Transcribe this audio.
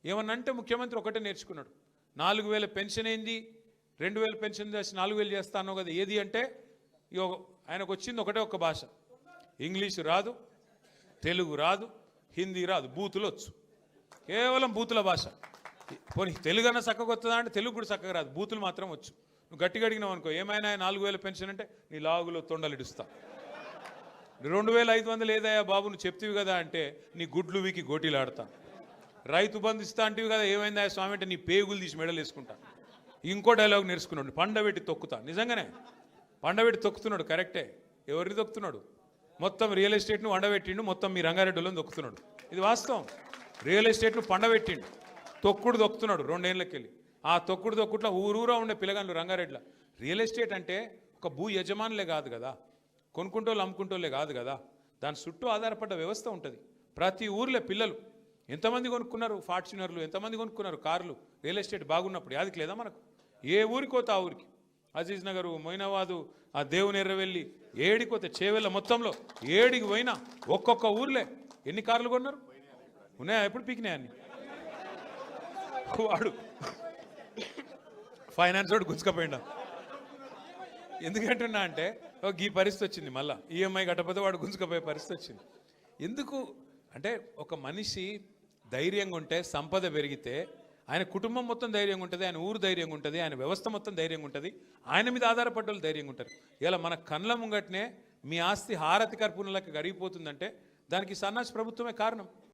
ఏమన్నంటే ముఖ్యమంత్రి ఒకటే నేర్చుకున్నాడు. 4000 పెన్షన్ ఏంది, 2000 పెన్షన్ చేసి 4000 చేస్తాను కదా, ఏది అంటే ఆయనకు వచ్చింది ఒకటే ఒక్క భాష. ఇంగ్లీషు రాదు, తెలుగు రాదు, హిందీ రాదు, బూతులు వచ్చు, కేవలం బూతుల భాష. పోనీ తెలుగు అన్న చక్కగా వస్తుందా అంటే తెలుగు కూడా చక్కగా రాదు, బూతులు మాత్రం వచ్చు. నువ్వు గట్టిగా అడిగినావు అనుకో, ఏమైనా 4000 పెన్షన్ అంటే నీ లాగులో తొండలిడుస్తా. 2500 ఏదయ్యా బాబు నువ్వు చెప్తివి కదా అంటే నీ గుడ్లు వీకి గోటీలు ఆడతా. రైతు బంధు ఇస్తా అంటివి కదా, ఏమైందా స్వామి అంటే నీ పేగులు తీసి మెడలు వేసుకుంటా. ఇంకో డైలాగ్ నేర్చుకున్నాడు, పండబెట్టి తొక్కుతా. నిజంగానే పండబెట్టి తొక్కుతున్నాడు, కరెక్టే. ఎవరిని తొక్కుతున్నాడు? మొత్తం రియల్ ఎస్టేట్ను వండబెట్టిండు, మొత్తం మీ రంగారెడ్డిలో తొక్కుతున్నాడు. ఇది వాస్తవం. రియల్ ఎస్టేట్ను పండబెట్టిండు, తొక్కుడు తొక్కుతున్నాడు 2 ఏళ్ళకెళ్ళి. ఆ తొక్కుడులో ఊరూరా ఉండే పిల్లగాళ్ళు రంగారెడ్డిలో. రియల్ ఎస్టేట్ అంటే ఒక భూ యజమానులే కాదు కదా, కొనుక్కుంటోళ్ళు అమ్ముకుంటోళ్ళే కాదు కదా, దాని చుట్టూ ఆధారపడ్డ వ్యవస్థ ఉంటుంది. ప్రతి ఊర్లో పిల్లలు ఎంతమంది కొనుక్కున్నారు ఫార్చునర్లు, ఎంతమంది కొనుక్కున్నారు కార్లు, రియల్ ఎస్టేట్ బాగున్నప్పుడు. యాదికి లేదా మనకు? ఏ ఊరికి పోతే ఆ ఊరికి, అజీజ్ నగరు, మొయినాబాదు, ఆ దేవుని ఎర్రవెల్లి, ఏడికి పోతే చేవెళ్ళ, మొత్తంలో ఏడికి పోయినా ఒక్కొక్క ఊర్లే ఎన్ని కార్లు కొన్నారు? ఉన్నాయా? ఎప్పుడు పీకినాయి అన్ని? వాడు ఫైనాన్స్ వాడు గుంజుకపోయిండా. ఎందుకంటున్నా అంటే ఈ పరిస్థితి వచ్చింది, మళ్ళీ ఈఎంఐ కట్టకపోతే వాడు గుంజుకపోయే పరిస్థితి వచ్చింది. ఎందుకు అంటే ఒక మనిషి ధైర్యంగా ఉంటే, సంపద పెరిగితే ఆయన కుటుంబం మొత్తం ధైర్యంగా ఉంటుంది, ఆయన ఊరు ధైర్యంగా ఉంటుంది, ఆయన వ్యవస్థ మొత్తం ధైర్యంగా ఉంటుంది, ఆయన మీద ఆధారపడ్డ వాళ్ళు ధైర్యంగా ఉంటారు. ఇలా మన కళ్ళ ముంగట్నే మీ ఆస్తి హారతి కర్పూరంలోకి కరిగిపోతుందంటే దానికి సన్నాసి ప్రభుత్వమే కారణం.